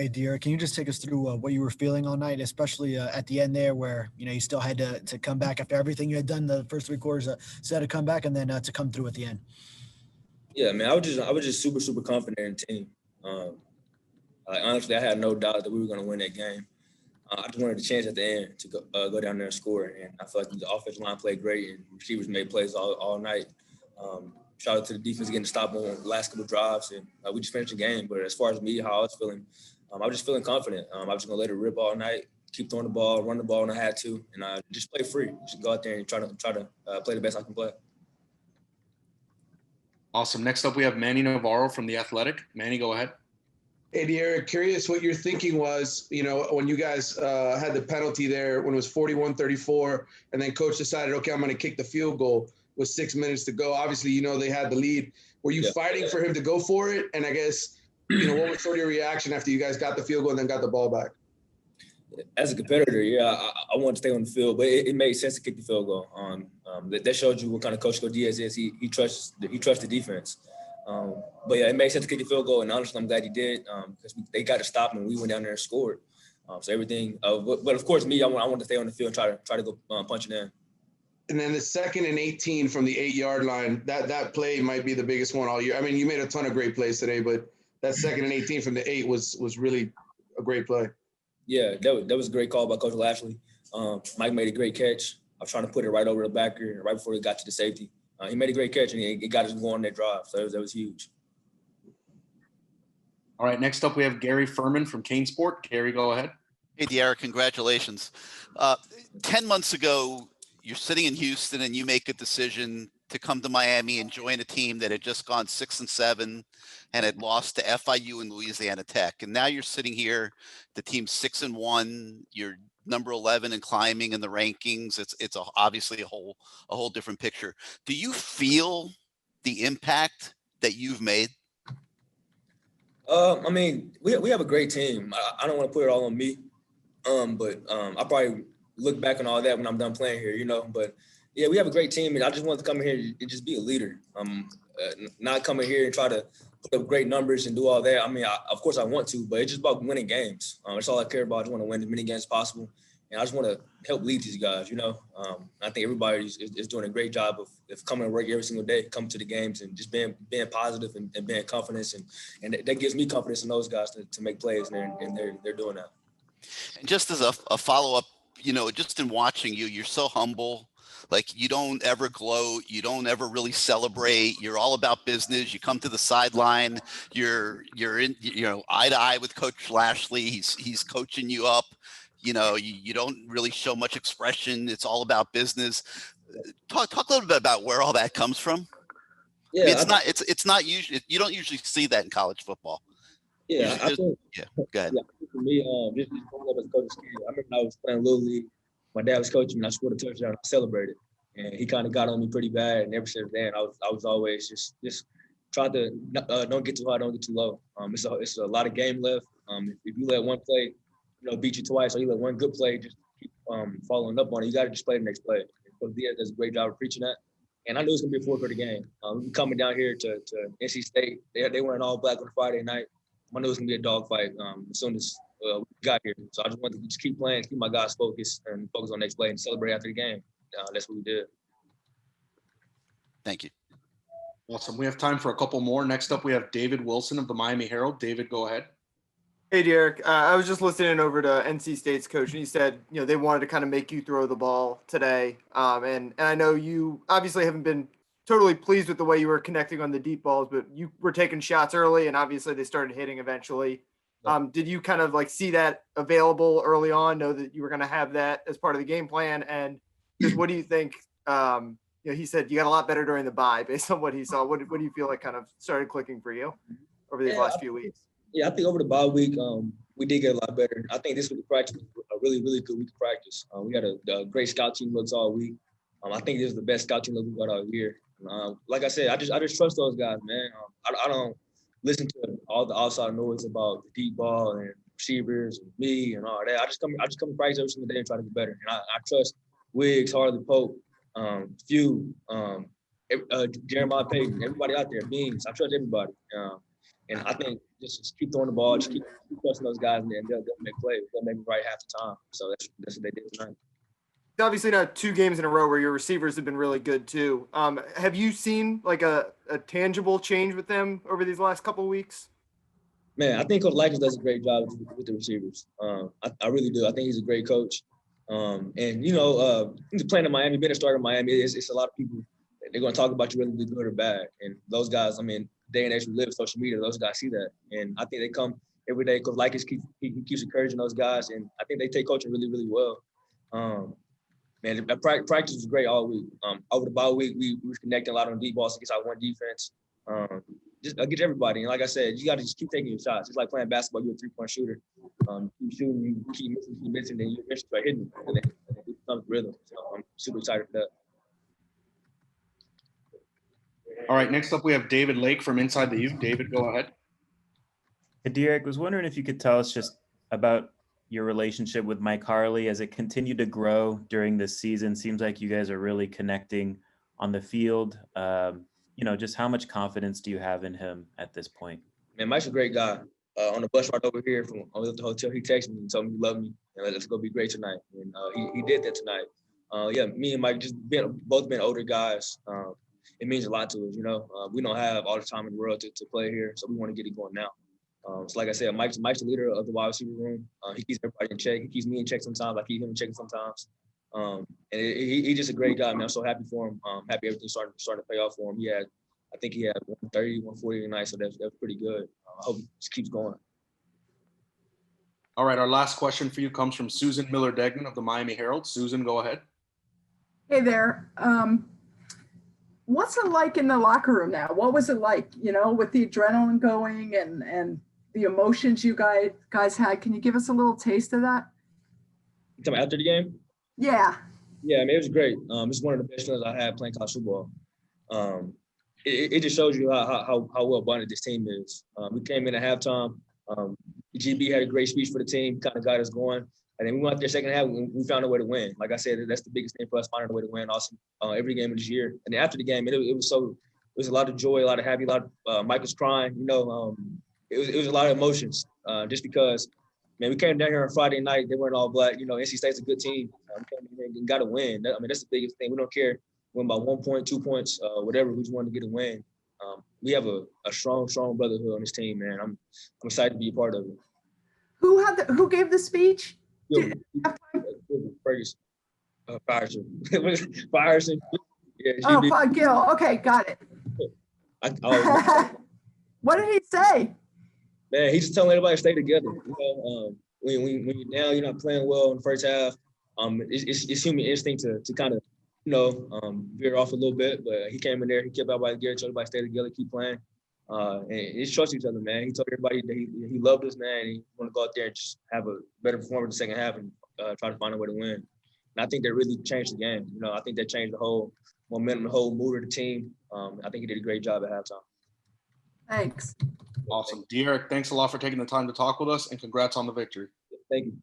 Hey, Dear, can you just take us through what you were feeling all night, especially at the end there where, you still had to come back after everything you had done the first 3 quarters, so had to come back and then to come through at the end? Yeah, man, I was just super confident in the team. Um, honestly, I had no doubt that we were going to win that game. I just wanted a chance at the end to go down there and score, and I feel like the offensive line played great and receivers made plays all night. Shout out to the defense getting the stop on the last couple drives, and we just finished the game. But as far as me, how I was feeling, I was just feeling confident. I was just gonna let it rip all night, keep throwing the ball, run the ball when I had to, and just play free. Just go out there and try to play the best I can play. Awesome. Next up, we have Manny Navarro from The Athletic. Manny, go ahead. Hey, De'Aaron, curious what your thinking was, when you guys had the penalty there when it was 41-34, and then coach decided, okay, I'm going to kick the field goal with 6 minutes to go. Obviously, they had the lead. Were you fighting for him to go for it? And I guess, what was sort of your reaction after you guys got the field goal and then got the ball back? As a competitor, I wanted to stay on the field, but it made sense to kick the field goal. That showed you what kind of coach Coach Diaz is. He trusts the defense. But yeah, it makes sense to kick the field goal, and honestly, I'm glad he did because they got to stop him. We went down there and scored. So everything. But of course, me, I wanted to stay on the field and try to go punch it in. And then the 2nd and 18 from the 8-yard line, that play might be the biggest one all year. I mean, you made a ton of great plays today, but that 2nd and 18 from the 8 was really a great play. Yeah, that was a great call by Coach Lashley. Mike made a great catch. I was trying to put it right over the backer right before he got to the safety. He made a great catch, and it got us going on that drive. So that was huge. All right, next up we have Gary Furman from Kane Sport. Gary, go ahead. Hey, De'Aaron, congratulations. 10 months ago, you're sitting in Houston and you make a decision to come to Miami and join a team that had just gone 6-7 and had lost to FIU and Louisiana Tech. And now you're sitting here, the team's 6-1, you're number 11 and climbing in the rankings. It's obviously a whole different picture. Do you feel the impact that you've made? I mean, we have a great team. I don't want to put it all on me, but I'll probably look back on all that when I'm done playing here, But yeah, we have a great team, and I just want to come here and just be a leader. Not coming here and try to put up great numbers and do all that. I mean, of course I want to, but it's just about winning games. That's all I care about. I just want to win as many games as possible, and I just want to help lead these guys. I think everybody is doing a great job of coming to work every single day, coming to the games, and just being positive and being confident, and that gives me confidence in those guys to make plays, and they're doing that. And just as a follow-up, just in watching you, you're so humble. Like, you don't ever gloat. You don't ever really celebrate. You're all about business. You come to the sideline. You're in, eye to eye with Coach Lashley. He's coaching you up. You don't really show much expression. It's all about business. Talk a little bit about where all that comes from. Yeah, I mean, it's not usually, you don't usually see that in college football. Yeah, go ahead. Yeah, for me, just growing up as a coach's kid, I remember when I was playing Little League, my dad was coaching me, and I scored a touchdown, I celebrated. And he kind of got on me pretty bad, and ever since then, I was always just try to don't get too high, don't get too low. It's a lot of game left. If you let one play, beat you twice, or you let one good play just keep following up on it, you got to just play the next play. And Coach Diaz does a great job of preaching that. And I knew it was going to be a fourth-quarter game. We were coming down here to NC State. They were in all black on Friday night. I knew it was going to be a dogfight as soon as we got here. So I just wanted to just keep playing, keep my guys focused, and focus on the next play and celebrate after the game. That's what we did. Thank you. Awesome. We have time for a couple more. Next up, we have David Wilson of the Miami Herald. David, go ahead. Hey, Derek. I was just listening over to NC State's coach, and he said, they wanted to kind of make you throw the ball today. And I know you obviously haven't been totally pleased with the way you were connecting on the deep balls, but you were taking shots early, and obviously they started hitting eventually. Did you kind of see that available early on, know that you were going to have that as part of the game plan? And just what do you think? He said you got a lot better during the bye based on what he saw. What do you feel like kind of started clicking for you over these last few weeks? Yeah, I think over the bye week, we did get a lot better. I think this week of practice was a really, really good week of practice. We had a great scout team looks all week. I think this is the best scout team look we've got all year. Like I said, I just trust those guys, man. I don't listen to all the outside noise about the deep ball and receivers and me and all that. I just come to practice every single day and try to get better. And I trust Wiggs, Harley Pope, Few, Jeremiah Payton, everybody out there, Beans. I trust everybody. And I think just keep throwing the ball, just keep trusting those guys, and then they'll make plays. They'll make it right half the time. So that's what they did tonight. Obviously not 2 games in a row where your receivers have been really good too. Have you seen like a tangible change with them over these last couple of weeks? Man, I think Coach Likens does a great job with the receivers. I really do. I think he's a great coach. And playing in Miami, being a starter in Miami, it's a lot of people. They're going to talk about you whether they're good or bad. And those guys, I mean, day and age we live, social media, those guys see that. And I think they come every day. Coach Likens keeps encouraging those guys, and I think they take coaching really, really well. Man, practice was great all week. Over the bye week, we were connecting a lot on deep balls against our one defense. Just against everybody. And like I said, you got to just keep taking your shots. It's like playing basketball. You're a 3-point shooter. You shooting, you keep missing, then you eventually start hitting. And then it becomes rhythm. So I'm super excited for that. All right, next up we have David Lake from Inside the U. David, go ahead. Hey, Derek, was wondering if you could tell us just about your relationship with Mike Harley as it continued to grow during this season. Seems like you guys are really connecting on the field. Just how much confidence do you have in him at this point? Man, Mike's a great guy. On the bus ride over here from the hotel, he texted me and told me he loved me and let's go be great tonight. And he did that tonight. Me and Mike just both been older guys. It means a lot to us, We don't have all the time in the world to play here, so we want to get it going now. So like I said, Mike's the leader of the wide receiver room. He keeps everybody in check. He keeps me in check sometimes. I keep him in check sometimes. And he's just a great guy, man. I'm so happy for him. Happy everything's starting to pay off for him. I think he had 130, 140 tonight, so that's pretty good. I hope it just keeps going. All right, our last question for you comes from Susan Miller-Degnan of the Miami Herald. Susan, go ahead. Hey there. What's it like in the locker room now? What was it like, with the adrenaline going and the emotions you guys had? Can you give us a little taste of that? You talking about after the game? Yeah. Yeah, I mean, it was great. It's one of the best feelings I had playing college football. It just shows you how well bonded this team is. We came in at halftime. GB had a great speech for the team, kind of got us going. And then we went out there second half, we found a way to win. Like I said, that's the biggest thing for us, finding a way to win also every game of this year. And then after the game, it was a lot of joy, a lot of happy, a lot of Mike was crying, it was a lot of emotions just because, man, we came down here on Friday night, they weren't all black. NC State's a good team. We came in here and got to win. That's the biggest thing. We don't care. Win by 1 point, 2 points, whatever. We just wanted to get a win. We have a strong brotherhood on this team, man. I'm excited to be a part of it. Who gave the speech? Ferguson. Firesen. Yeah, oh, Gil. Okay, got it. What did he say? Man, he's just telling everybody to stay together. When you're down, you're not playing well in the first half. It's human instinct to kind of veer off a little bit, but he came in there, he kept everybody together, told everybody to stay together, keep playing. And just trust each other, man. He told everybody that he loved us, man, and he wanted to go out there and just have a better performance in the second half and try to find a way to win. And I think that really changed the game. I think that changed the whole momentum, the whole mood of the team. I think he did a great job at halftime. Thanks. Awesome. Derek, thanks a lot for taking the time to talk with us, and congrats on the victory. Thank you.